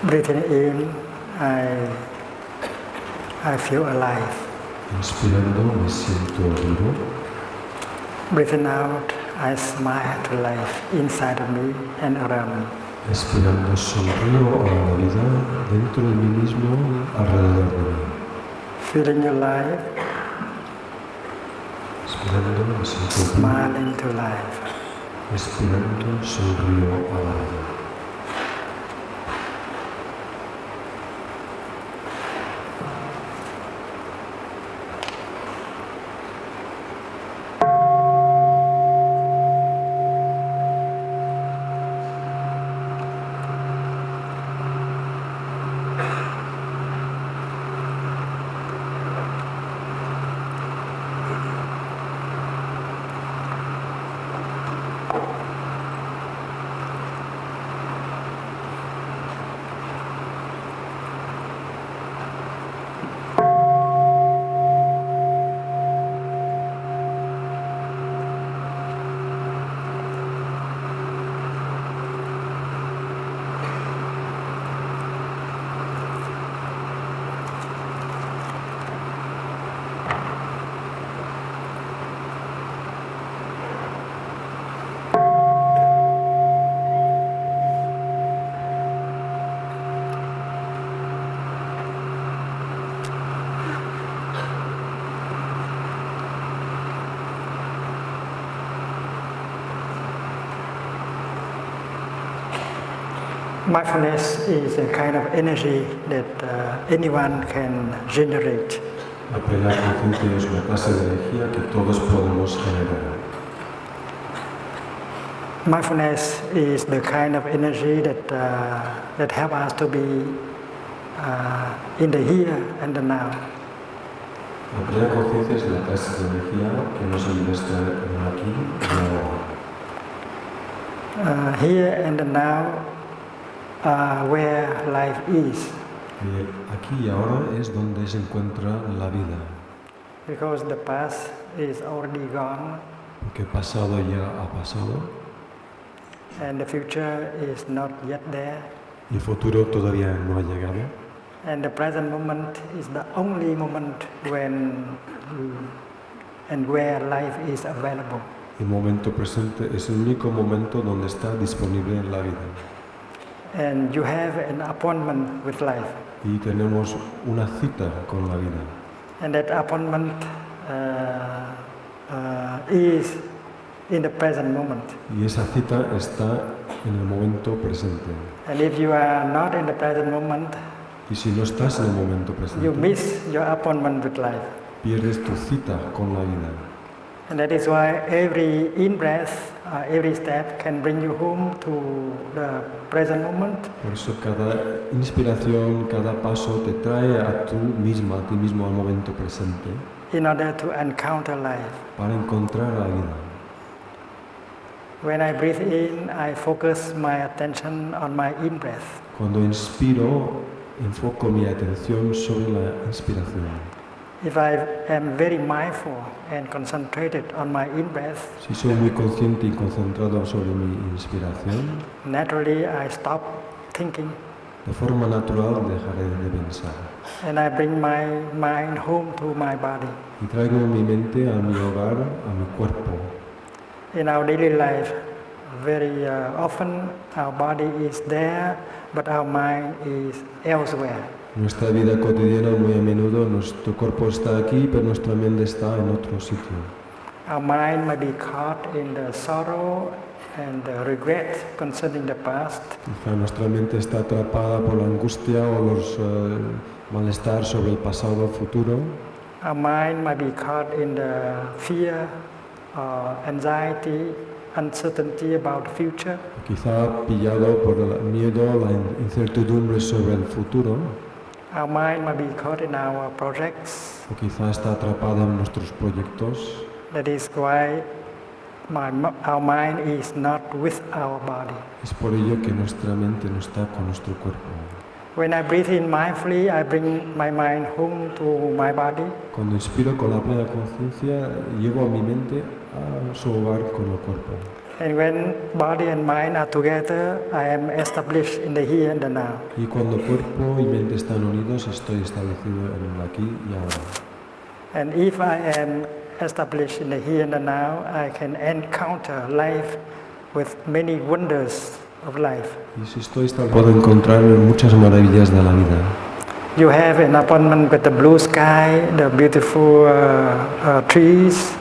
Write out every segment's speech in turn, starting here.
Breathing in, I feel alive. Inspirando me siento vivo. Breathing out, I smile to life inside of me and around me. Expirando sonrío a la vida dentro de mí mismo, alrededor de mí. Feeling alive. Expirando me siento vivo. Smiling to life. Expirando sonrío a la vida. Mindfulness is a kind of energy that anyone can generate. La plena conciencia es una clase de energía que todos podemos generar. Mindfulness is the kind of energy that helps us to be in the here and the now. La plena conciencia es la clase de energía que nos ayuda a estar aquí y ahora. Here and the now where life is. Aquí y ahora es donde se encuentra la vida. Because the past is already gone. Porque el pasado ya ha pasado. And the future is not yet there. Y el futuro todavía no ha llegado. And the present moment is the only moment when and where life is available. El momento presente es el único momento donde está disponible la vida. And you have an appointment with life. Y tenemos una cita con la vida. And that appointment is in the present moment. Y esa cita está en el momento presente. And if you are not in the present moment, y si no estás en el momento presente, you miss your appointment with life. Pierdes tu cita con la vida. And that is why every in-breath, every step can bring you home to the present moment. Por eso cada inspiración, cada paso te trae a ti mismo al momento presente. In order to encounter life. Para encontrar la vida. When I breathe in, I focus my attention on my in-breath. Cuando inspiro, enfoco mi atención sobre la inspiración. If I am very mindful and concentrated on my in-breath, si soy muy consciente y concentrado sobre mi inspiración, naturally I stop thinking. De forma natural dejaré de pensar. And I bring my mind home to my body. Y traigo mi mente a mi hogar, a mi cuerpo. In our daily life, very often our body is there, but our mind is elsewhere. Nuestra vida cotidiana muy a menudo nuestro cuerpo está aquí, pero nuestra mente está en otro sitio. Our mind might be caught in the sorrow and the regret concerning the past. Quizá nuestra mente está atrapada por la angustia o los malestar sobre el pasado o futuro. Our mind might be caught in the fear, anxiety, uncertainty about the future. Quizá pillado por el miedo, la incertidumbre sobre el futuro. Our mind might be caught in our projects. O quizá está atrapada en nuestros proyectos. That is why our mind is not with our body. Es por ello que nuestra mente no está con nuestro cuerpo. When I breathe in mindfully, I bring my mind home to my body. Cuando inspiro con la plena conciencia, llevo a mi mente a su hogar con el cuerpo. And when body and mind are together, I am established in the here and the now. Y cuando cuerpo y mente están unidos, estoy establecido en el aquí y ahora. And if I am established in the here and the now, I can encounter life with many wonders of life. Y si estoy establecido, puedo encontrar muchas maravillas de la vida. You have an appointment with the blue sky, the beautiful trees.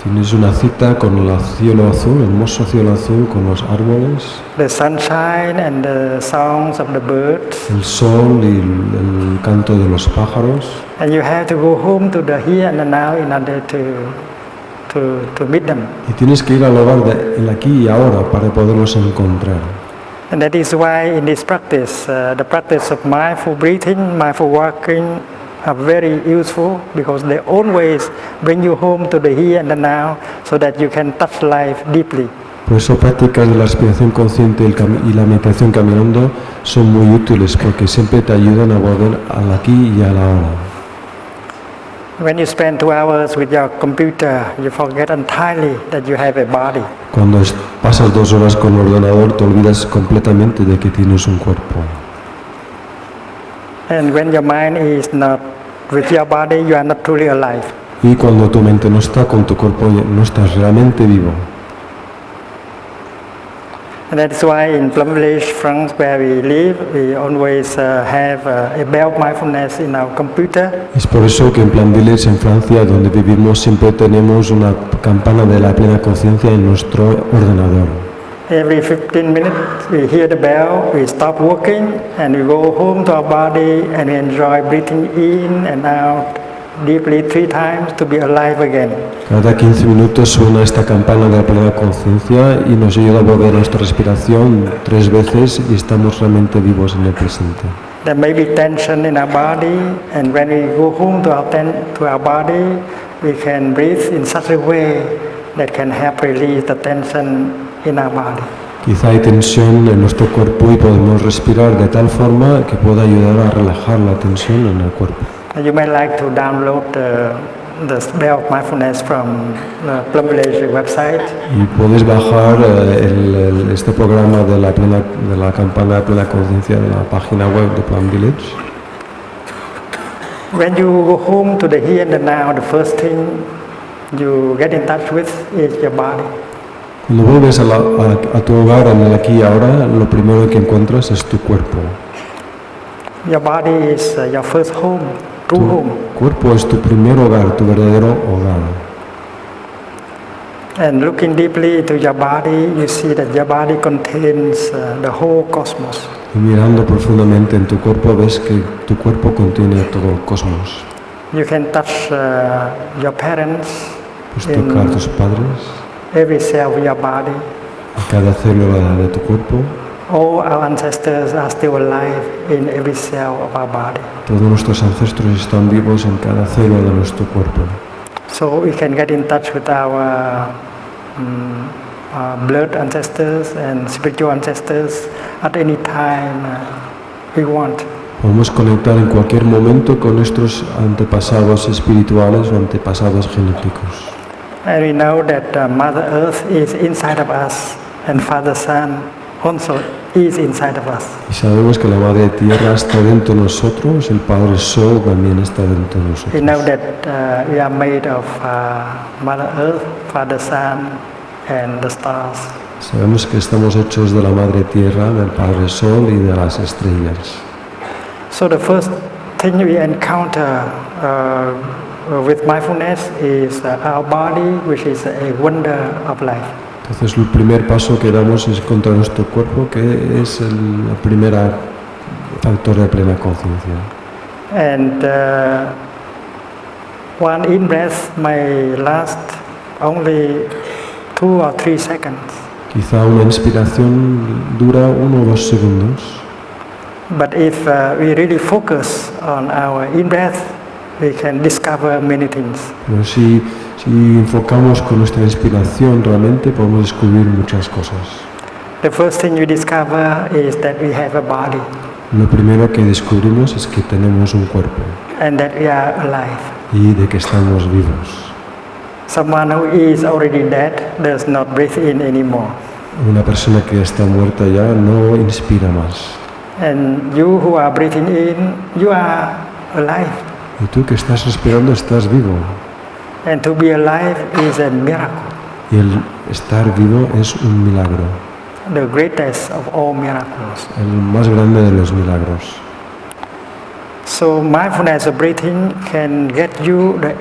Tienes una cita con el cielo azul, el hermoso cielo azul, con los árboles, The sunshine and the songs of the birds. el sol y el canto de los pájaros. And you have to go home to the here and the now in order to meet them. Y tienes que ir al hogar del aquí y ahora para poderlos encontrar. And that is why in this practice, the practice of mindful breathing, mindful walking are very useful because they always bring you home to the here and the now so that you can touch life deeply. Por eso prácticas de la respiración consciente y la meditación caminando son muy útiles porque siempre te ayudan a volver al aquí y a la ahora. When you spend 2 hours with your computer, you forget entirely that you have a body. Cuando pasas 2 horas con el ordenador te olvidas completamente de que tienes un cuerpo. And when your mind is not with your body, you are not truly alive. Y cuando tu mente no está con tu cuerpo, no estás realmente vivo. And that's why in Plum Village, France, where we live, we always have a bell of mindfulness in our computer. Es por eso que en Plum Village, en Francia, donde vivimos, siempre tenemos una campana de la plena conciencia en nuestro ordenador. Every 15 minutes we hear the bell, we stop working and we go home to our body and we enjoy breathing in and out deeply 3 times to be alive again. Cada 15 minutos suena esta campana de la plena conciencia y nos ayuda a volver a nuestra respiración 3 veces y estamos realmente vivos en el presente. There may be tension in our body, and when we go home to our body, we can breathe in such a way that can help release the tension in our body. Quizá hay tensión en nuestro cuerpo y podemos respirar de tal forma que pueda ayudar a relajar la tensión en el cuerpo. You may like to download the bell of mindfulness from the Plum Village website. Y puedes bajar este programa de la campana de plena conciencia de la página web de Plum Village. When you go home to the here and the now, the first thing you get in touch with is your body. Cuando vuelves a tu hogar en el aquí y ahora, lo primero que encuentras es tu cuerpo. Your body is your first home, true home. Tu cuerpo es tu primer hogar, tu verdadero hogar. And looking deeply into your body, you see that your body contains the whole cosmos. Y mirando profundamente en tu cuerpo, ves que tu cuerpo contiene todo el cosmos. You can touch your parents Puedes tocar a tus padres, every cell of your body. en cada célula de tu cuerpo. All our ancestors are still alive in every cell of our body. Todos nuestros ancestros están vivos en cada célula de nuestro cuerpo. So we can get in touch with our blood ancestors and spiritual ancestors at any time we want. Podemos conectar en cualquier momento con nuestros antepasados espirituales o antepasados genéticos. And we know that Mother Earth is inside of us and Father Sun also is inside of us. Y sabemos que la Madre Tierra está dentro de nosotros, el Padre Sol también está dentro de nosotros. We know that we are made of Mother Earth, Father Sun and the stars. Sabemos que estamos hechos de la Madre Tierra, del Padre Sol y de las estrellas. So the first thing we encounter with mindfulness is our body, which is a wonder of life. Entonces el primer paso que damos es contra nuestro cuerpo, que es la primera factor de plena conciencia. And one in-breath may last only 2 or 3 seconds. Quizá una inspiración dura 1 o 2 segundos. But if we really focus on our in-breath, we can discover many things. Pero si enfocamos con nuestra inspiración, realmente podemos descubrir muchas cosas. The first thing we discover is that we have a body. Lo primero que descubrimos es que tenemos un cuerpo And that we are alive. y de que estamos vivos. Someone who is already dead does not breathe in anymore. Una persona que está muerta ya no inspira más. And you who are breathing in, you are alive. Y tú que estás respirando estás vivo. And to be alive is a miracle, Y el estar vivo es un milagro, the greatest of all miracles. el más grande de los milagros. So mindfulness of breathing can get you the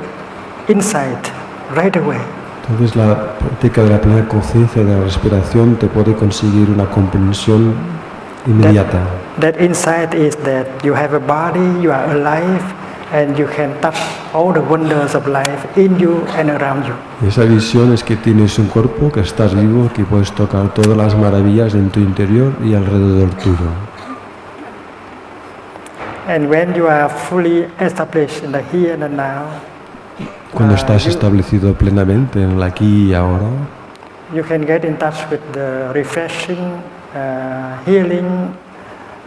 insight right away. Entonces la práctica de la plena conciencia de la respiración te puede conseguir una comprensión inmediata. That insight is that you have a body, you are alive, and you can touch all the wonders of life in you and around you. Y esa visión es que tienes un cuerpo, que estás vivo, que puedes tocar todas las maravillas en tu interior y alrededor tuyo. And when you are fully established in the here and the now, Cuando estás establecido plenamente en el aquí y ahora, you can get in touch with the refreshing, healing,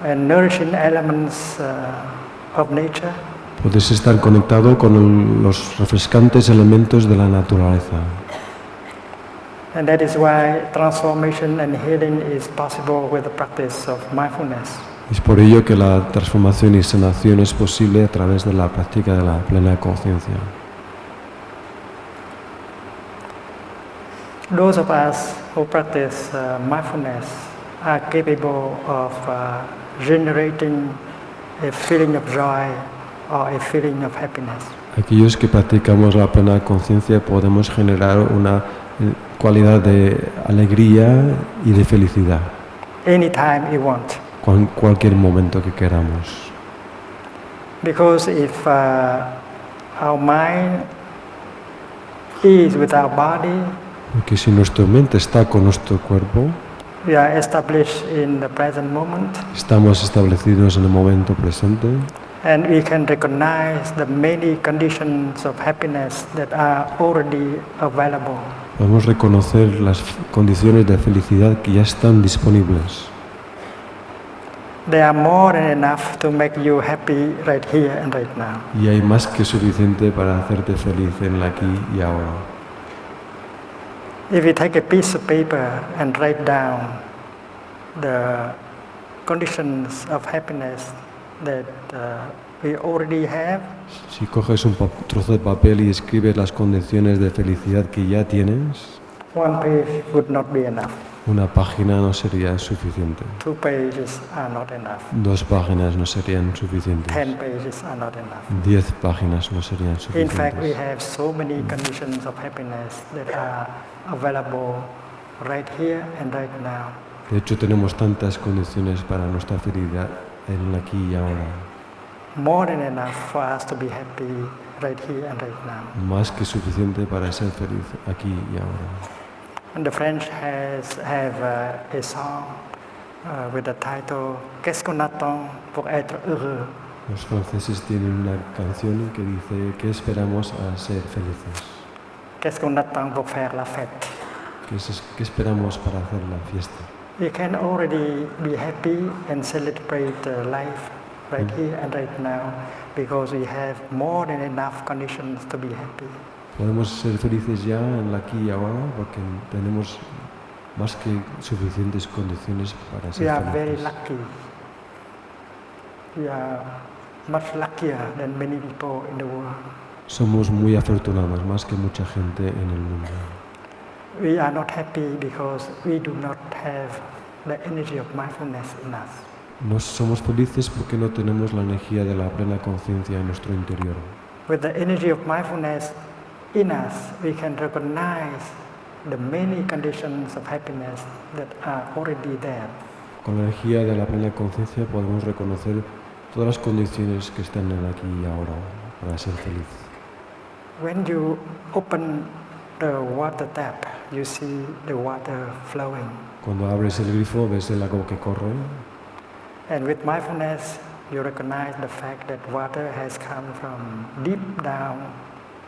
and nourishing elements of nature. puedes estar conectado con los refrescantes elementos de la naturaleza. And that is why transformation and healing is possible with the practice of mindfulness. Es por ello que la transformación y sanación es posible a través de la práctica de la plena conciencia. Those of us who practice mindfulness are capable of generating a feeling of joy or a feeling of happiness. Aquellos que practicamos la plena conciencia podemos generar una cualidad de alegría y de felicidad Anytime you want. cualquier momento que queramos. Because if our mind is with our body, Porque si nuestra mente está con nuestro cuerpo, we are established in the present moment, estamos establecidos en el momento presente and we can recognize the many conditions of happiness that are already available. podemos reconocer las condiciones de felicidad que ya están disponibles. They are more than enough to make you happy right here and right now. Y hay más que suficiente para hacerte feliz en el aquí y ahora. If you take a piece of paper and write down the conditions of happiness that we already have, Si coges un trozo de papel y escribes las condiciones de felicidad que ya tienes, one page would not be enough. una página no sería suficiente. 2 pages are not enough. 2 páginas no serían suficientes. 10 pages are not enough. 10 páginas no serían In fact, we suficientes. have so many conditions of happiness that are available right here and right now. De hecho, tenemos tantas condiciones para nuestra felicidad en el aquí y ahora. More than enough for us to be happy right here and right now. Más que suficiente para ser feliz aquí y ahora. And the French have a song with the title Qu'est-ce qu'on attend pour être heureux? Los franceses tienen una canción que dice ¿qué esperamos a ser felices? Qu'est-ce qu'on attend pour faire la fête? ¿Qué esperamos para hacer la fiesta? We can already be happy and celebrate life right here and right now because we have more than enough conditions to be happy. Podemos ser felices ya en el aquí y ahora porque tenemos más que suficientes condiciones para ser We are very felices. lucky. We are much luckier than many people in the world. Somos muy afortunados, más que mucha gente en el mundo. We are not happy because we do not have the energy of mindfulness in us. No somos felices porque no tenemos la energía de la plena conciencia en nuestro interior. With the energy of mindfulness in us, we can recognize the many conditions of happiness that are already there. Con la energía de la plena conciencia podemos reconocer todas las condiciones que están en aquí y ahora para ser feliz. When you open the water tap, you see the water flowing. Cuando abres el grifo ves el agua que corre. And with mindfulness, you recognize the fact that water has come from deep down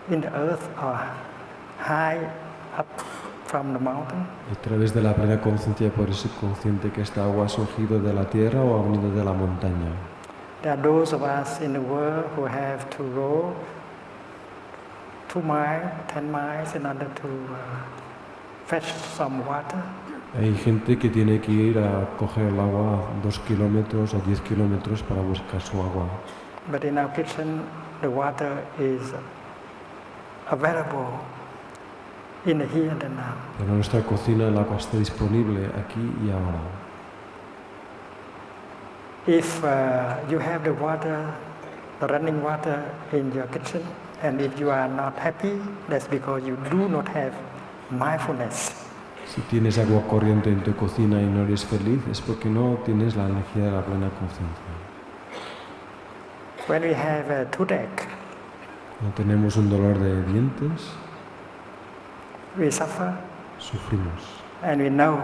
in the earth or high up from the mountain. A través de la plena conciencia puedes ser consciente que esta agua ha surgido de la tierra o ha venido de la montaña. There are those of us in the world who have to go 2 miles, 10 miles in order to fetch some water. Hay gente que tiene que ir a coger el agua 2 kilómetros o 10 kilómetros para buscar su agua. But in our kitchen, the water is available in the here and the now. Pero en nuestra cocina el agua está disponible aquí y ahora. If you have the water, the running water in your kitchen, and if you are not happy, that's because you do not have mindfulness. Si tienes agua corriente en tu cocina y no eres feliz, es porque no tienes la energía de la plena conciencia. When we have a toothache, Cuando tenemos un dolor de dientes, we suffer, sufrimos. and we know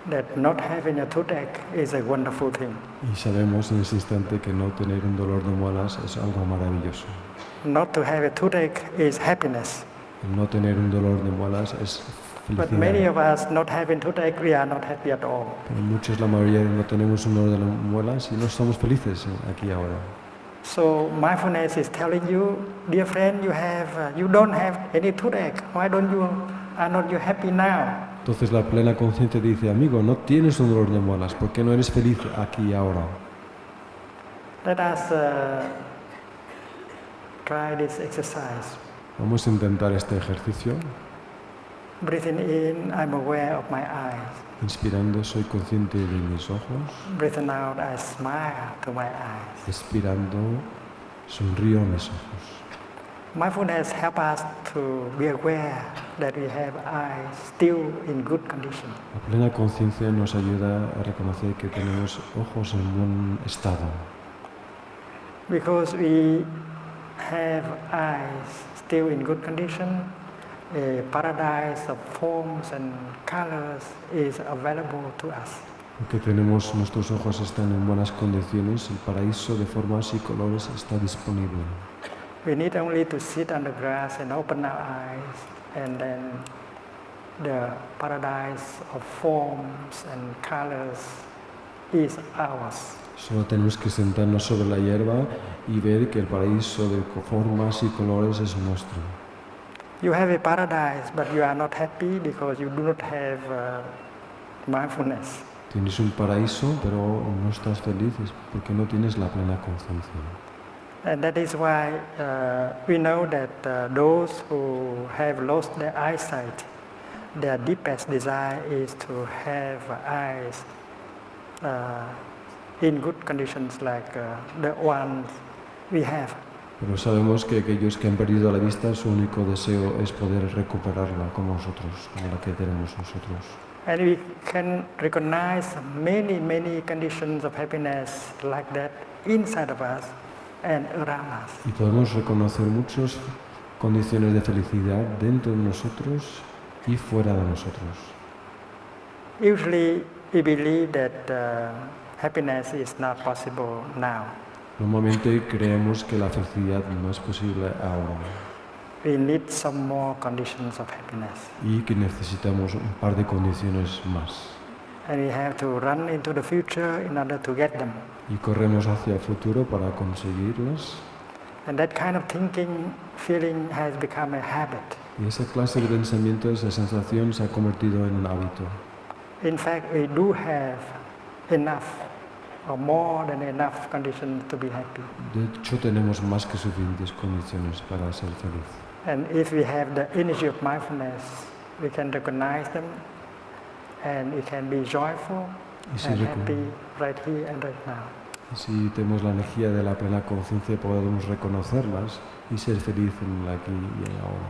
that not having a toothache is a wonderful thing. Y sabemos en ese instante que no tener un dolor de muelas es algo maravilloso. Not to have a toothache is happiness. El no tener un dolor de muelas es But many felicidad. of us not having toothache, we are not happy at all. Pero muchos, la mayoría, no tenemos un dolor de muelas y no estamos felices aquí y ahora. So mindfulness is telling you, dear friend, you don't have any toothache. Why are not you happy now? Entonces la plena conciencia dice, amigo, no tienes un dolor de muelas, ¿por qué no eres feliz aquí y ahora? Let us try this exercise. Vamos a intentar este ejercicio. Breathing in, I'm aware of my eyes. Inspirando, soy consciente de mis ojos. Breathing out, I smile to my eyes. Expirando, sonrío a mis ojos. Mindfulness helps us to be aware that we have eyes still in good condition. La plena conciencia nos ayuda a reconocer que tenemos ojos en buen estado. Because we have eyes still in good condition, a paradise of forms and colors is available to us. Porque tenemos nuestros ojos están en buenas condiciones, el paraíso de formas y colores está disponible. We need only to sit on the grass and open our eyes, and then the paradise of forms and colors is ours. Solo tenemos que sentarnos sobre la hierba y ver que el paraíso de formas y colores es nuestro. You have a paradise, but you are not happy because you do not have mindfulness. Tienes un paraíso, pero no estás feliz porque no tienes la plena conciencia. And that is why we know that those who have lost their eyesight, their deepest desire is to have eyes in good conditions like the ones we have. Pero sabemos que aquellos que han perdido la vista, su único deseo es poder recuperarla como nosotros, como la que tenemos nosotros. And we can recognize many conditions of happiness like that inside of us and around us. Y podemos reconocer muchas condiciones de felicidad dentro de nosotros y fuera de nosotros. Usually we believe that happiness is not possible now. Normalmente creemos que la felicidad no es posible ahora We need some more conditions of happiness. y que necesitamos un par de condiciones más. And we have to run into the future in order to get them. Y corremos hacia el futuro para conseguirlas. And that kind of thinking, feeling has become a habit. Y esa clase de pensamiento, esa sensación se ha convertido en un hábito. In fact, we do have enough or more than enough conditions to be happy. De hecho, tenemos más que suficientes condiciones para ser feliz. And if we have the energy of mindfulness, we can recognize them and we can be joyful Y si and happy right here and right now. Si tenemos la energía de la plena conciencia, podemos reconocerlas y ser feliz en el aquí y en el ahora.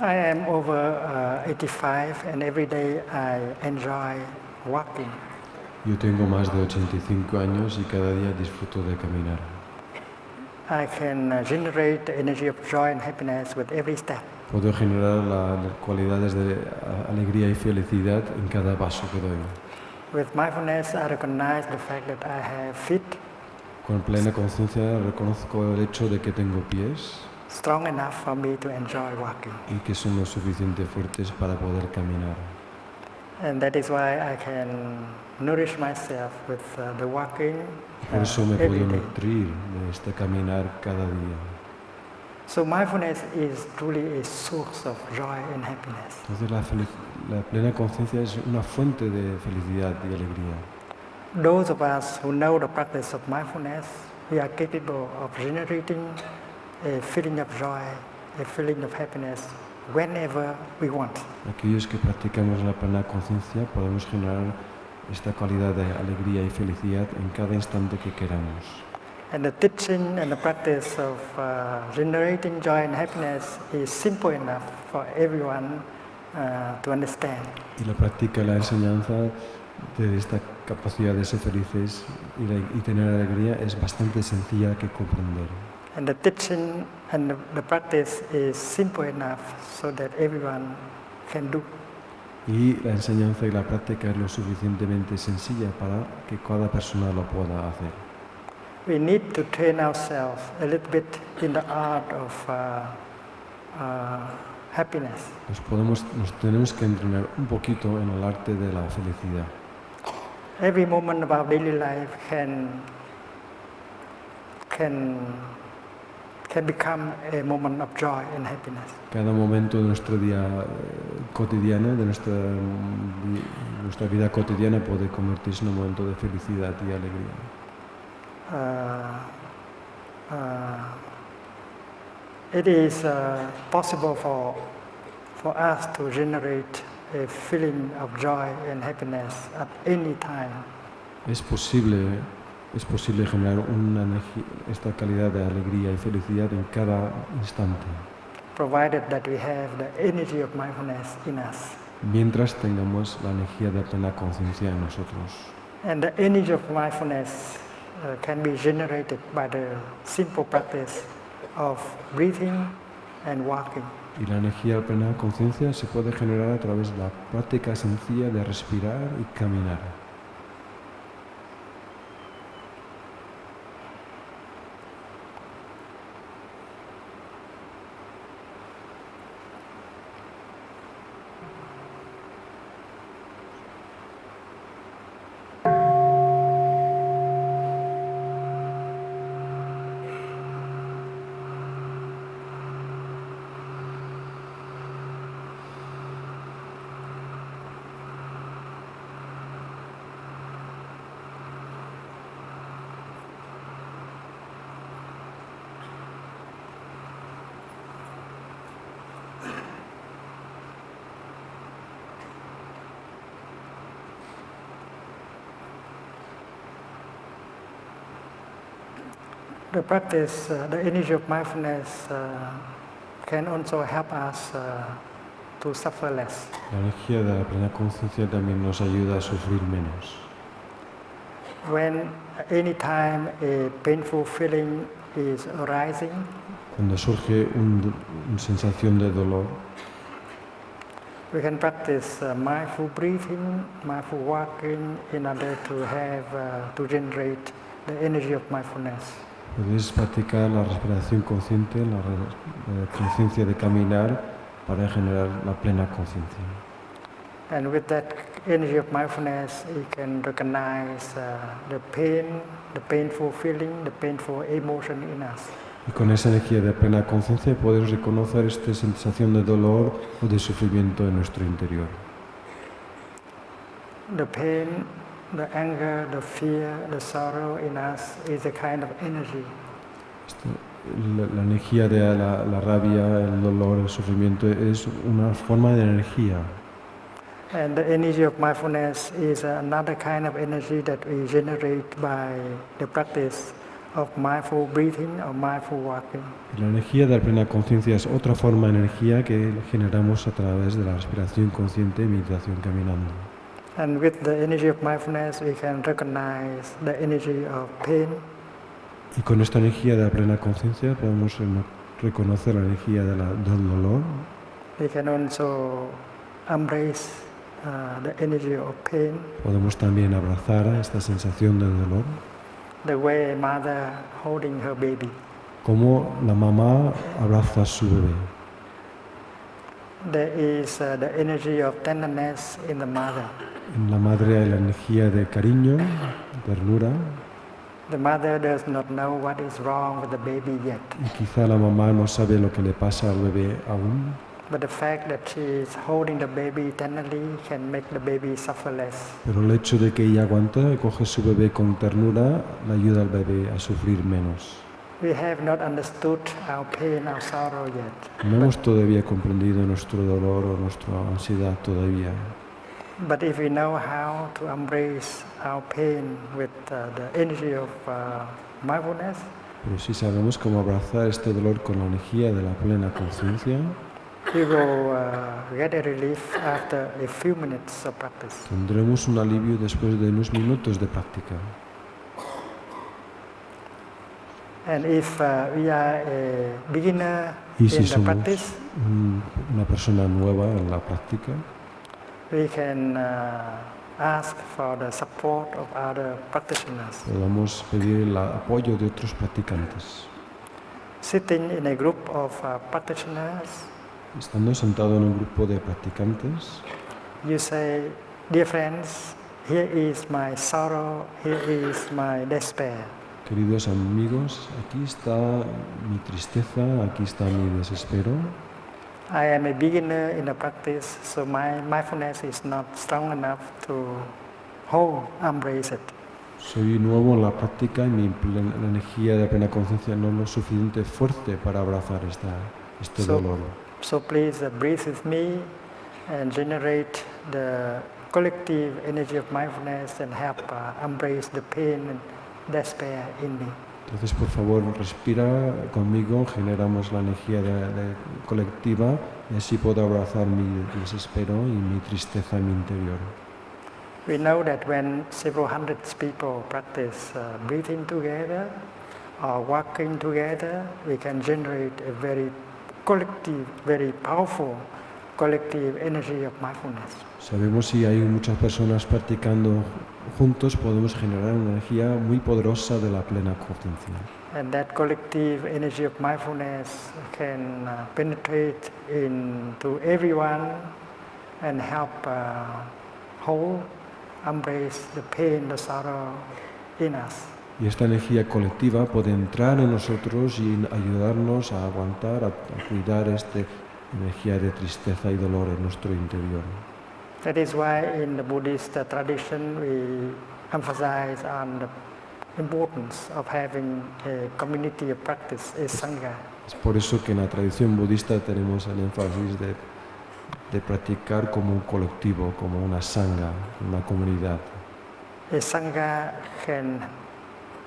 I am over 85 and every day I enjoy walking. Yo tengo más de 85 años y cada día disfruto de caminar. I can generate the energy of joy and happiness with every step. Puedo generar las cualidades de alegría y felicidad en cada paso que doy. With mindfulness, I recognize the fact that I have feet. Con plena conciencia reconozco el hecho de que tengo pies Strong enough for me to enjoy walking. y que son lo suficiente fuertes para poder caminar. And that is why I can nourish myself with the walking Por eso me every puedo day. nutrir de este caminar cada día. So mindfulness is truly a source of joy and happiness. Entonces la plena conciencia es una fuente de felicidad y alegría. Those of us who know the practice of mindfulness, we are capable of generating a feeling of joy, a feeling of happiness whenever we want. Aquellos que practicamos la plena conciencia podemos generar esta calidad de alegría y felicidad en cada instante que queramos. And the teaching and the practice of generating joy and happiness is simple enough for everyone to understand. Y la práctica, la enseñanza de esta capacidad de ser felices y tener alegría es bastante sencilla que comprender. And the teaching and the practice is simple enough so that everyone can do. Y la enseñanza y la práctica es lo suficientemente sencilla para que cada persona lo pueda hacer. We need to train ourselves a little bit in the art of happiness. Nos tenemos que entrenar un poquito en el arte de la felicidad. Every moment of our daily life can become a moment of joy and happiness. Cada momento de nuestro día cotidiano, de nuestra vida cotidiana puede convertirse en un momento de felicidad y alegría. It is possible for us to generate a feeling of joy and happiness at any time. Es posible generar esta calidad de alegría y felicidad en cada instante, Provided that we have the energy of mindfulness in us. mientras tengamos la energía de plena conciencia en nosotros. And the energy of mindfulness can be generated by the simple practice of breathing and walking. Y la energía de plena conciencia se puede generar a través de la práctica sencilla de respirar y caminar. The practice, the energy of mindfulness can also help us to suffer less. La energía de la plena conciencia también nos ayuda a sufrir menos. When any time a painful feeling is arising, Cuando surge una sensación de dolor, we can practice mindful breathing, mindful walking in order to have to generate the energy of mindfulness. puedes practicar la respiración consciente, la conciencia de caminar para generar la plena conciencia. And with that energy of mindfulness, we can recognize the pain, the painful feeling, the painful emotion in us. Y con esa energía de plena conciencia puedes reconocer esta sensación de dolor o de sufrimiento en nuestro interior. The pain, the anger, the fear, the sorrow in us is a kind of energy. La energía de la rabia, el dolor, el sufrimiento es una forma de energía. And the energy of mindfulness is another kind of energy that we generate by the practice of mindful breathing or mindful walking. La energía de la plena conciencia es otra forma de energía que generamos a través de la respiración consciente y meditación caminando. And with the energy of mindfulness, we can recognize the energy of pain. Y con esta energía de la plena conciencia podemos reconocer la energía del dolor. We can also embrace the energy of pain. Podemos también abrazar esta sensación de dolor. The way a mother holding her baby. Como la mamá abraza a su bebé. There is the energy of tenderness in the mother. En la madre hay la energía de cariño, ternura. The mother does not know what is wrong with the baby yet. Y quizá la mamá no sabe lo que le pasa al bebé aún. But the fact that she is holding the baby tenderly can make the baby suffer less. Pero el hecho de que ella aguanta y coge su bebé con ternura le ayuda al bebé a sufrir menos. We have not understood our pain, our sorrow yet. No hemos todavía comprendido nuestro dolor o nuestra ansiedad todavía. But if we know how to embrace our pain with the energy of mindfulness, Pero si sabemos cómo abrazar este dolor con la energía de la plena conciencia, we will get a relief after a few minutes of practice. tendremos un alivio después de unos minutos de práctica. And if we are a beginner Y in si the somos practice, una persona nueva en la práctica, we can ask for the support of other practitioners. podemos pedir el apoyo de otros practicantes. Sitting in a group of practitioners, Estando sentado en un grupo de practicantes, you say, dear friends, here is my sorrow, here is my despair. queridos amigos, aquí está mi tristeza, aquí está mi desespero. I am a beginner in the practice, so my mindfulness is not strong enough to embrace it. Soy nuevo en la práctica y la energía de la plena conciencia no es lo suficiente fuerte para abrazar este dolor. So please breathe with me and generate the collective energy of mindfulness and help embrace the pain and despair in me. Entonces, por favor, respira conmigo, generamos la energía colectiva y así puedo abrazar mi desespero y mi tristeza en mi interior. We know that when several hundreds people practice breathing together or walking together, we can generate a very collective, very powerful collective energy of mindfulness. Sabemos si hay muchas personas practicando juntos, podemos generar una energía muy poderosa de la plena conciencia. And that collective energy of mindfulness can penetrate into everyone and help embrace the pain, the sorrow in us. Y esta energía colectiva puede entrar en nosotros y ayudarnos a aguantar, a cuidar esta energía de tristeza y dolor en nuestro interior. That is why in the Buddhist tradition we emphasize on the importance of having a community of practice, a sangha. Es por eso que en la tradición budista tenemos el énfasis de practicar como un colectivo, como una sangha, una comunidad. A sangha can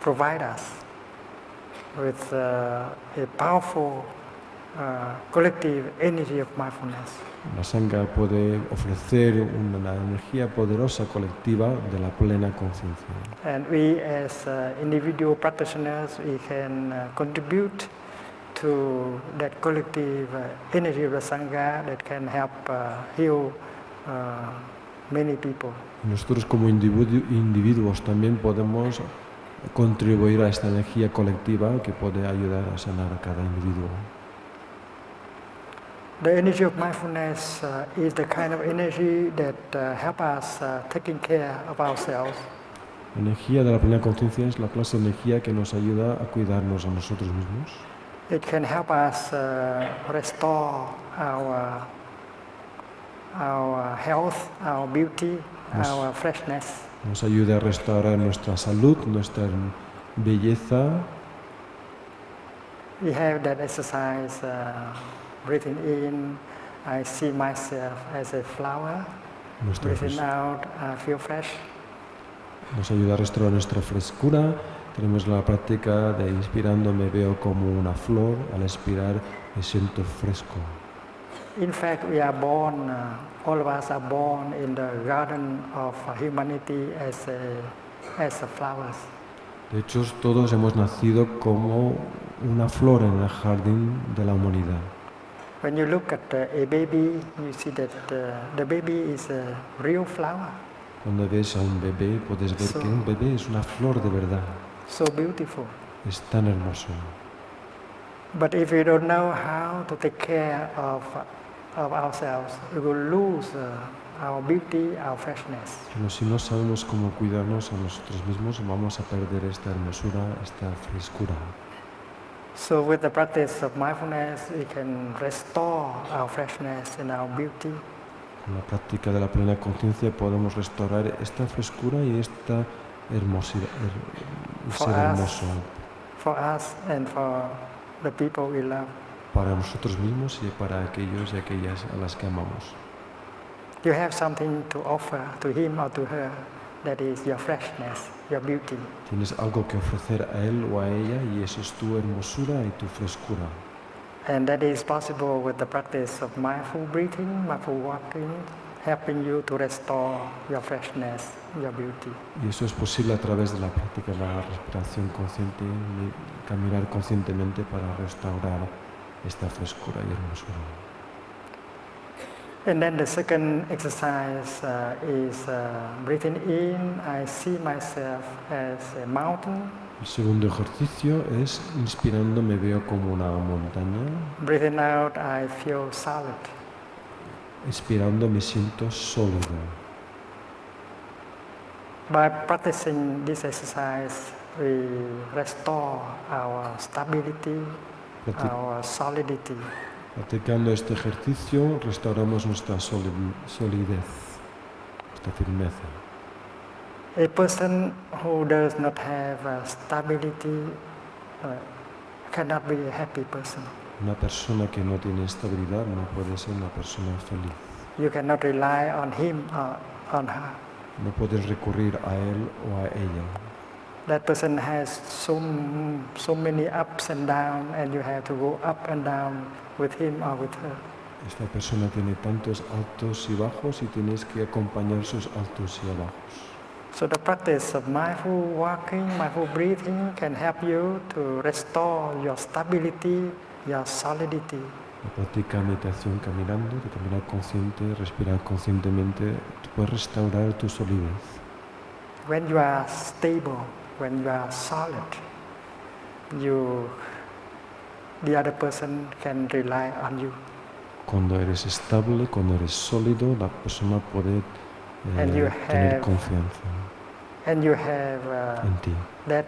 provide us with a powerful collective energy of mindfulness. La sangha puede ofrecer una energía poderosa colectiva de la plena conciencia. And we as individual practitioners, we can contribute to that collective energy of the sangha that can help heal many people. Nosotros como individuos también podemos contribuir a esta energía colectiva que puede ayudar a sanar a cada individuo. The energy of mindfulness is the kind of energy that help us taking care of ourselves. La energía de la plena conciencia es la clase de energía que nos ayuda a cuidarnos a nosotros mismos. It can help us restore our health, our beauty, our freshness. Nos ayuda a restaurar nuestra salud, nuestra belleza. We have that exercise, breathing in, I see myself as a flower. Breathing out, I feel fresh. Nos ayuda a restaurar nuestra frescura. Tenemos la práctica de inspirando me veo como una flor, al expirar me siento fresco. In fact, we are born, all of us are born in the garden of humanity as flowers. De hecho, todos hemos nacido como una flor en el jardín de la humanidad. When you look at a baby, you see that the baby is a real flower. Cuando ves a un bebé, puedes ver que un bebé es una flor de verdad. So beautiful. Es tan hermoso. But if we don't know how to take care of ourselves, we will lose our beauty, our freshness. Pero si no sabemos cómo cuidarnos a nosotros mismos, vamos a perder esta hermosura, esta frescura. So with the practice of mindfulness, we can restore our freshness and our beauty. Con la práctica de la plena conciencia podemos restaurar esta frescura y esta hermosura, ser hermoso. For us and for the people we love. Para nosotros mismos y para aquellos y aquellas a las que amamos. You have something to offer to him or to her, that is your freshness, your beauty. Tienes algo que ofrecer a él o a ella y eso es tu hermosura y tu frescura. And that is possible with the practice of mindful breathing, mindful walking, helping you to restore your freshness, your beauty. Y eso es posible a través de la práctica de la respiración consciente, caminar conscientemente para restaurar esta frescura y hermosura. And then the second exercise is breathing in, I see myself as a mountain. El segundo ejercicio es inspirando me veo como una montaña. Breathing out, I feel solid. Expirando me siento sólido. By practicing this exercise, we restore our stability, our solidity. Practicando este ejercicio restauramos nuestra solidez, nuestra firmeza. A person who does not have stability cannot be a happy person. Una persona que no tiene estabilidad no puede ser una persona feliz. You cannot rely on him or on her. No puedes recurrir a él o a ella. That person has so many ups and downs, and you have to go up and down with him or with her. Esta persona tiene tantos altos y bajos y tienes que acompañar sus altos y bajos. So the practice of mindful walking, mindful breathing can help you to restore your stability, your solidity. La práctica de meditación caminando, de caminar consciente, respirar conscientemente, tú puedes restaurar tu solidez. When you are stable, when you are solid, the other person can rely on you. Cuando eres estable, cuando eres sólido, la persona puede tener confianza and you have en ti. That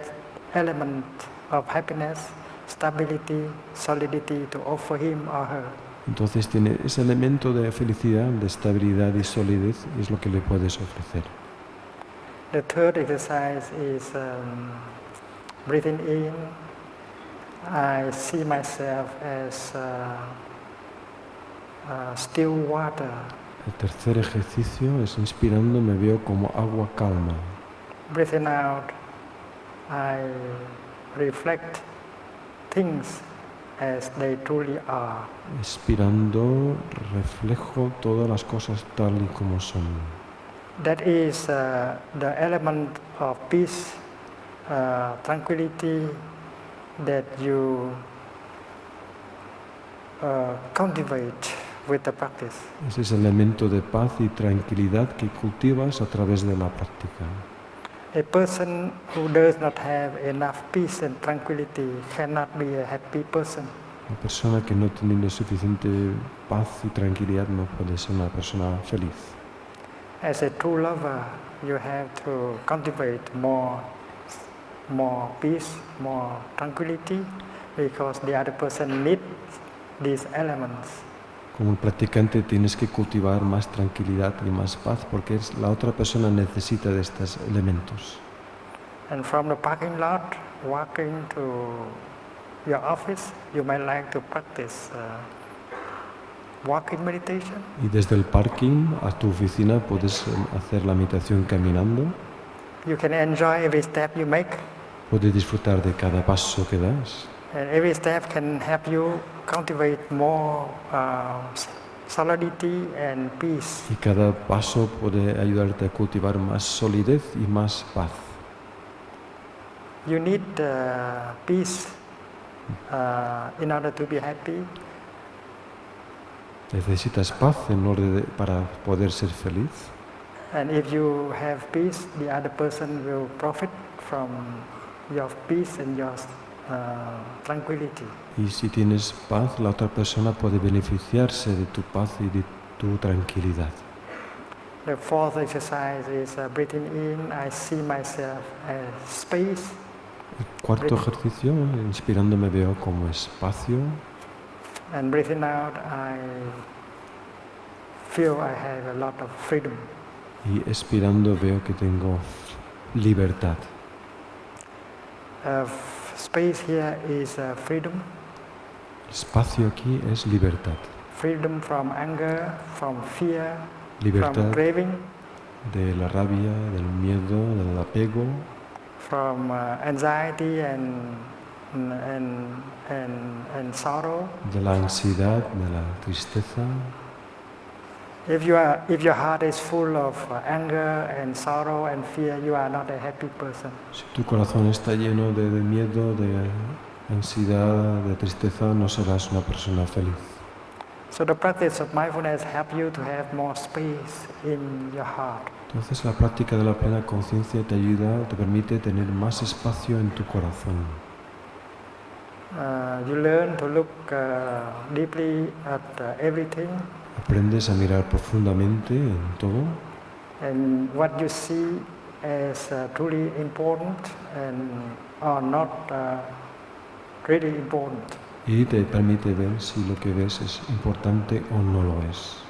element of happiness, stability, solidity to offer him or her. Entonces tiene ese elemento de felicidad, de estabilidad y solidez, y es lo que le puedes ofrecer. The third exercise is breathing in. I see myself as still water. El tercer ejercicio es inspirando me veo como agua calma. Breathing out, I reflect things as they truly are. Expirando reflejo todas las cosas tal y como son. That is the element of peace, tranquility that you cultivate with the practice. Es ese elemento de paz y tranquilidad que cultivas a través de la práctica. A person who does not have enough peace and tranquility cannot be a happy person. Una persona que no tiene suficiente paz y tranquilidad no puede ser una persona feliz. As a true lover, you have to cultivate more peace, more tranquility, because the other person needs these elements. Como un practicante tienes que cultivar más tranquilidad y más paz porque la otra persona necesita de estos elementos. And from the parking lot, walking to your office, you might like to practice walking meditation. Y desde el parking a tu oficina puedes hacer la meditación caminando. You can enjoy every step you make. Puedes disfrutar de cada paso que das. And every step can help you cultivate more solidity and peace. Y cada paso puede ayudarte a cultivar más solidez y más paz. You need peace in order to be happy. Necesitas paz para poder ser feliz. And if you have peace, the other person will profit from your peace and your tranquility. Y si tienes paz, la otra persona puede beneficiarse de tu paz y de tu tranquilidad. The fourth exercise is breathing in. I see myself as space. El cuarto ejercicio, inspirando me veo como espacio. And breathing out, I feel I have a lot of freedom. Y expirando veo que tengo libertad. Space here is freedom. Espacio aquí es libertad. Freedom from anger, from fear, Libertad from craving, de la rabia, del miedo, del apego, from anxiety and sorrow. de la ansiedad, de la tristeza. If your heart is full of anger and sorrow and fear, you are not a happy person. Si tu corazón está lleno de miedo, de ansiedad, de tristeza, no serás una persona feliz. So the practice of mindfulness helps you to have more space in your heart. Entonces la práctica de la plena conciencia te ayuda, te permite tener más espacio en tu corazón. You learn to look deeply at everything. Aprendes a mirar profundamente en todo. And what you see as truly important and or not really important. Y te permite ver si lo que ves es importante o no lo es.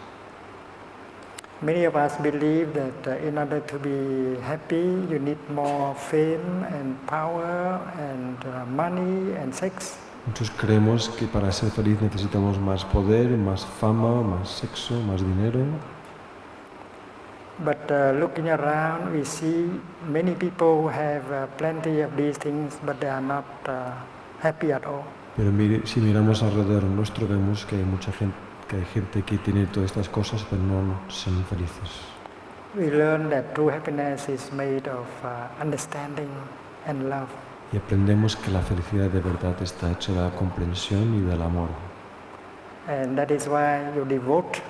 Many of us believe that in order to be happy, you need more fame and power and money and sex. Muchos creemos que para ser feliz necesitamos más poder, más fama, más sexo, más dinero. But looking around, we see many people who have plenty of these things, but they are not happy at all. Pero si miramos alrededor nuestro vemos que hay gente que tiene todas estas cosas pero no son felices. We learn that true happiness is made of understanding and love. Y aprendemos que la felicidad de verdad está hecha de la comprensión y del amor. And that is why you devote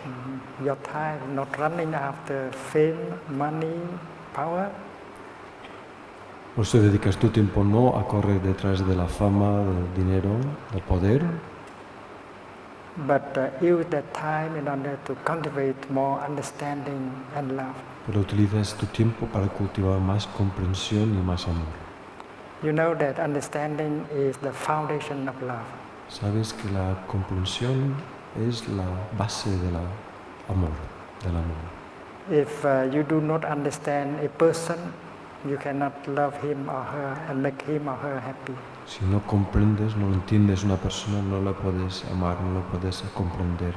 your time not running after fame, money, power. Por eso dedicas tu tiempo no a correr detrás de la fama, del dinero, del poder, but use that time in order to cultivate more understanding and love. pero utilizas tu tiempo para cultivar más comprensión y más amor. You know that understanding is the foundation of love. Sabes que la comprensión es la base del amor. If you do not understand a person, you cannot love him or her and make him or her happy. Si no comprendes, no entiendes una persona, no la puedes amar, no la puedes comprender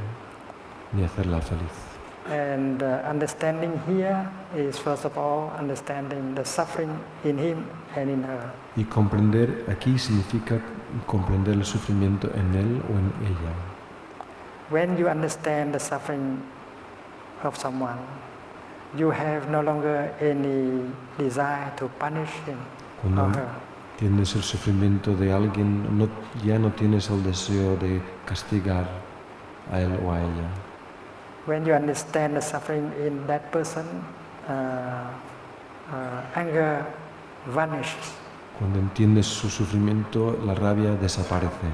ni hacerla feliz. And understanding here is first of all understanding the suffering in him and in her. Y comprender aquí significa comprender el sufrimiento en él o en ella. When you understand the suffering of someone, you have no longer any desire to punish him or her. Entiendes el sufrimiento de alguien, ya no tienes el deseo de castigar a él o a ella. When you understand the suffering in that person, anger vanishes. Cuando entiendes su sufrimiento, la rabia desaparece.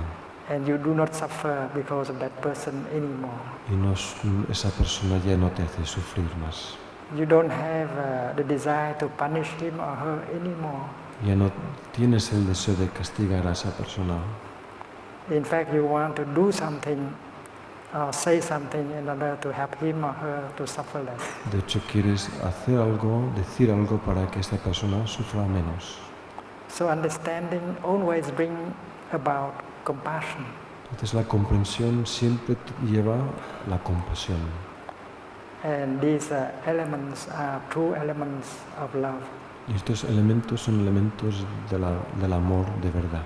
and you do not suffer because of that person anymore. Y no, esa persona ya no te hace sufrir más. You don't have the desire to punish him or her anymore. Ya no tienes el deseo de castigar a esa persona. In fact, you want to do something or say something in order to help him or her to suffer less. De hecho, quieres hacer algo, decir algo para que esta persona sufra menos. So understanding always brings about compassion. Entonces la comprensión siempre lleva la compasión. And these elements are true elements of love. Y estos elementos son elementos del amor de verdad.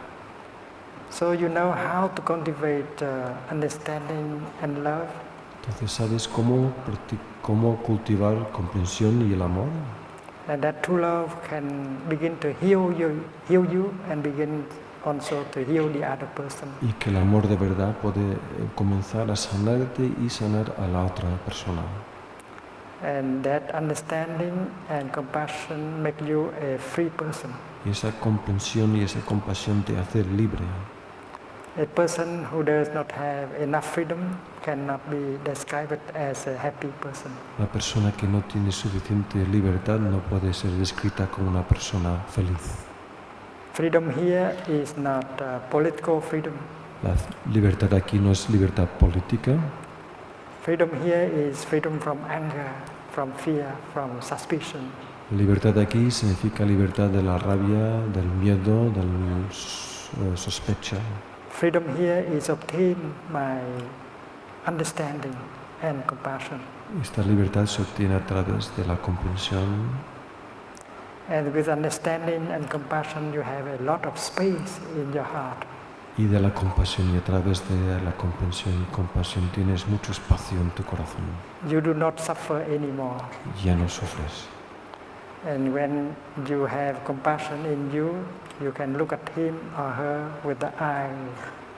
So you know how to cultivate understanding and love. Entonces sabes cómo cultivar comprensión y el amor. And that true love can begin to heal you and begin also to heal the other person. Y que el amor de verdad puede comenzar a sanarte y sanar a la otra persona. And that understanding and compassion make you a free person. Y esa comprensión y esa compasión te hace libre. A person who does not have enough freedom cannot be described as a happy person. La persona que no tiene suficiente libertad no puede ser descrita como una persona feliz. Freedom here is not political freedom. La libertad aquí no es libertad política. Freedom here is freedom from anger, from fear, from suspicion. Libertad aquí significa libertad de la rabia, del miedo, de la sospecha. Freedom here is obtained by understanding and compassion. Esta libertad se obtiene a través de la comprensión. And with understanding and compassion, you have a lot of space in your heart. Y de la compasión, y a través de la comprensión y compasión tienes mucho espacio en tu corazón. You do not suffer anymore. Ya no sufres. And when you have compassion in you, you can look at him or her with the eye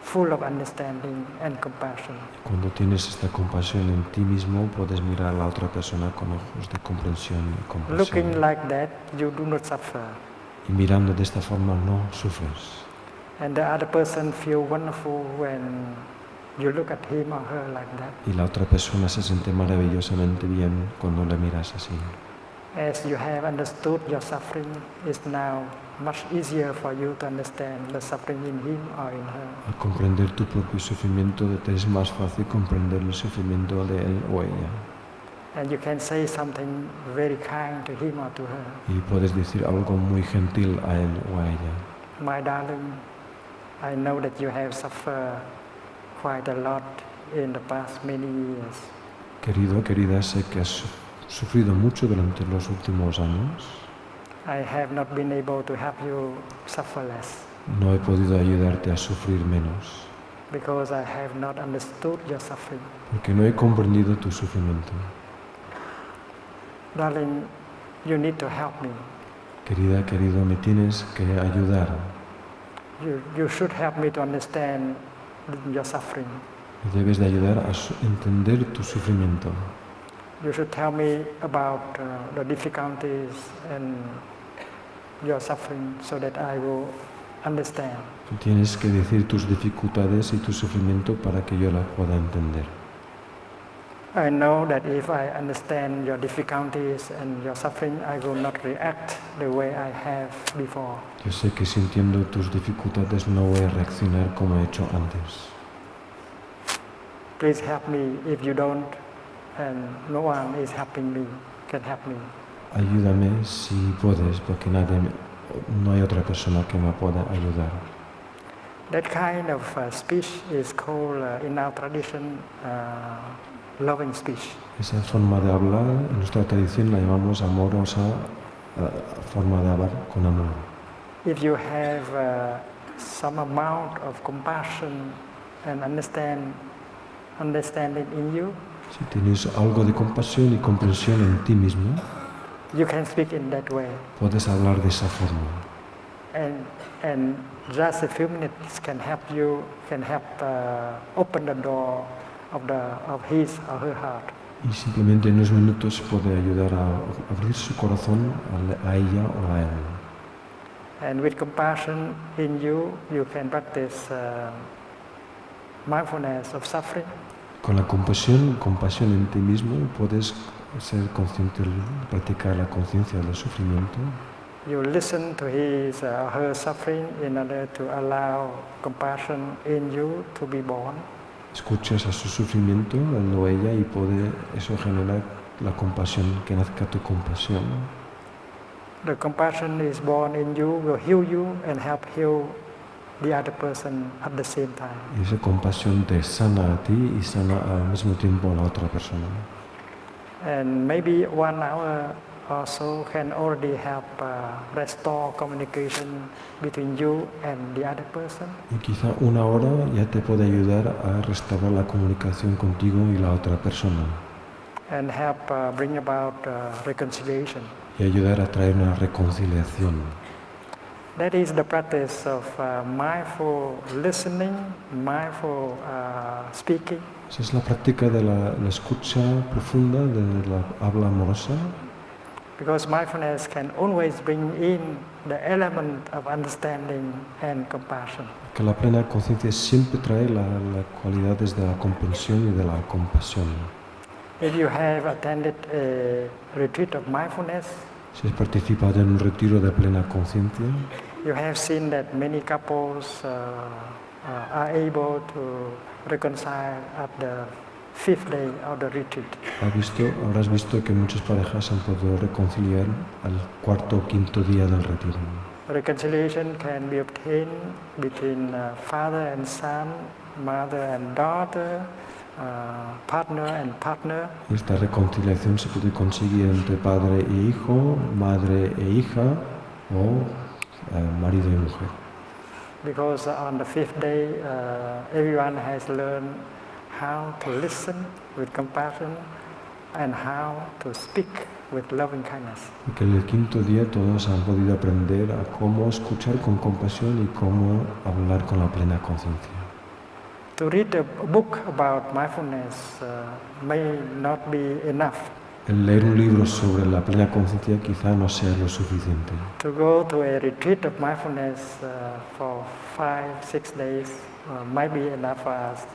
full of understanding and compassion. Cuando tienes esta compasión en ti mismo, puedes mirar a la otra persona con ojos de comprensión y compasión. Looking like that, you do not suffer. Y mirando de esta forma no sufres. And the other person feels wonderful when you look at him or her like that. Y la otra persona se siente maravillosamente bien cuando le miras así. As you have understood your suffering, it's now much easier for you to understand the suffering in him or in her. Al comprender tu propio sufrimiento, te es más fácil comprender el sufrimiento de él o ella. And you can say something very kind to him or to her. Y puedes decir algo muy gentil a él o a ella. My darling, I know that you have suffered quite a lot in the past many years. Querido, querida, sé que has sufrido mucho durante los últimos años. I have not been able to help you suffer less No he podido ayudarte a sufrir menos, because I have not understood your suffering. porque no he comprendido tu sufrimiento. Darling, you need to help me. Querida, querido, me tienes que ayudar. You should help me to understand your suffering. Me debes de ayudar a entender tu sufrimiento. You should tell me about the difficulties and your suffering so that I will understand. Tú tienes que decir tus dificultades y tu sufrimiento para que yo las pueda entender. I know that if I understand your difficulties and your suffering, I will not react the way I have before. Yo sé que si entiendo tus dificultades no voy a reaccionar como he hecho antes. Please help me. If you don't, and no one is helping me, can help me. Ayúdame si puedes, porque no hay otra persona que me pueda ayudar. That kind of speech is called, in our tradition, loving speech. Esa forma de hablar, en nuestra tradición la llamamos amorosa, forma de hablar con amor. If you have some amount of compassion and understanding in you, Si tienes algo de compasión y comprensión en ti mismo, you can speak in that way. puedes hablar de esa forma. And just a few minutes can help open the door of his or her heart. Y simplemente en unos minutos puede ayudar a abrir su corazón a ella o a él. And with compassion in you, you can practice mindfulness of suffering. Con la compasión en ti mismo, puedes ser consciente, practicar la conciencia del sufrimiento. You listen to his or her suffering in order to allow compassion in you to be born. Escuchas a su sufrimiento, él o ella, y eso genera la compasión, que nazca tu compasión. The compassion is born in you, will heal you and help heal the other person at the same time. Y esa compasión te sana a ti y sana al mismo tiempo a la otra persona. And maybe 1 hour or so can already help restore communication between you and the other person. Y quizá 1 hora ya te puede ayudar a restaurar la comunicación contigo y la otra persona. And help bring about reconciliation. Y ayudar a traer una reconciliación. That is the practice of mindful listening, mindful speaking. Esa es la práctica de la escucha profunda, de la habla amorosa. Because mindfulness can always bring in the element of understanding and compassion. Que la plena conciencia siempre trae las cualidades de la comprensión y de la compasión. If you have attended a retreat of mindfulness, si has participado en un retiro de plena conciencia, you have seen that many couples are able to reconcile at the 5th day of the retreat. Habrás visto que muchas parejas han podido reconciliar al 4º o 5º día del retiro. Reconciliation can be obtained between father and son, mother and daughter, partner and partner. Esta reconciliación se puede conseguir entre padre e hijo, madre e hija, o marido y mujer. Because on the 5th day, everyone has learned how to listen with compassion and how to speak with loving kindness. Porque en el 5º día todos han podido aprender a cómo escuchar con compasión y cómo hablar con la plena conciencia. To read a book about mindfulness may not be enough. El leer un libro sobre la plena conciencia quizá no sea lo suficiente. To go to a retreat of mindfulness for 5-6 days might be enough for us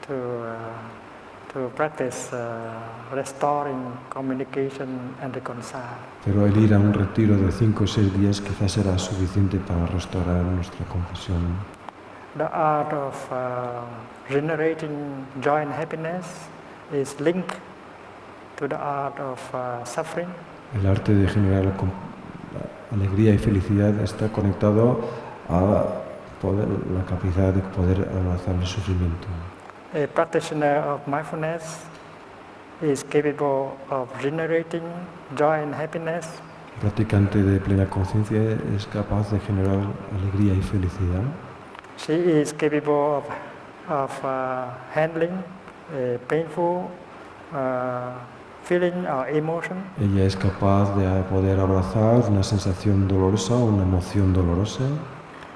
to practice restoring communication and reconcile. Pero el ir a un retiro de 5 o 6 días quizás será suficiente para restaurar nuestra compasión. The art of generating joy and happiness is linked to the art of suffering. El arte de generar la alegría y felicidad está conectado a la capacidad de poder avanzar el sufrimiento. A practitioner of mindfulness is capable of generating joy and happiness. El practicante de plena conciencia es capaz de generar alegría y felicidad. She is capable of handling a painful feeling or emotion. Ella es capaz de poder abrazar una sensación dolorosa o una emoción dolorosa.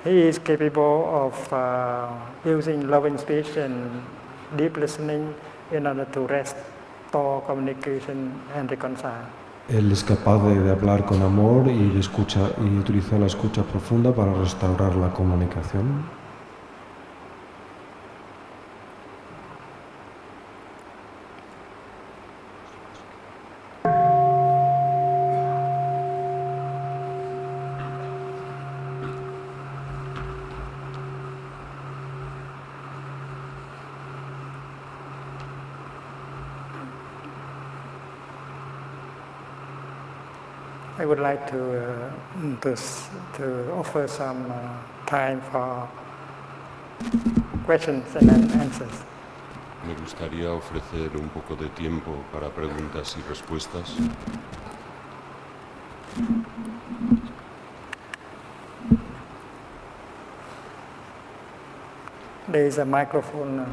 He is capable of using loving speech and deep listening in order to restore communication and reconcile. Él es capaz de hablar con amor y utilizar la escucha profunda para restaurar la comunicación. I would like to offer some time for questions and answers. Me gustaría ofrecer un poco de tiempo para preguntas y respuestas. There is a microphone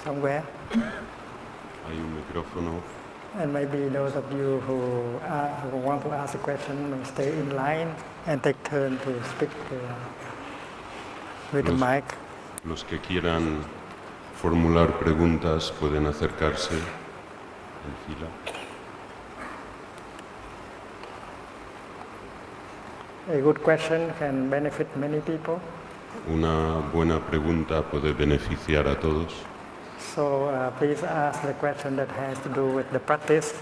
somewhere. Hay un micrófono. And maybe those of you who want to ask a question may stay in line and take turn to speak with the mic. Los que quieran formular preguntas pueden acercarse en fila. A good question can benefit many people. Una buena pregunta puede beneficiar a todos. So please ask the question that has to do with the practice.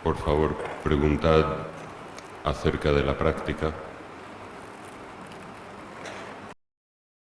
Por favor, preguntad acerca de la práctica.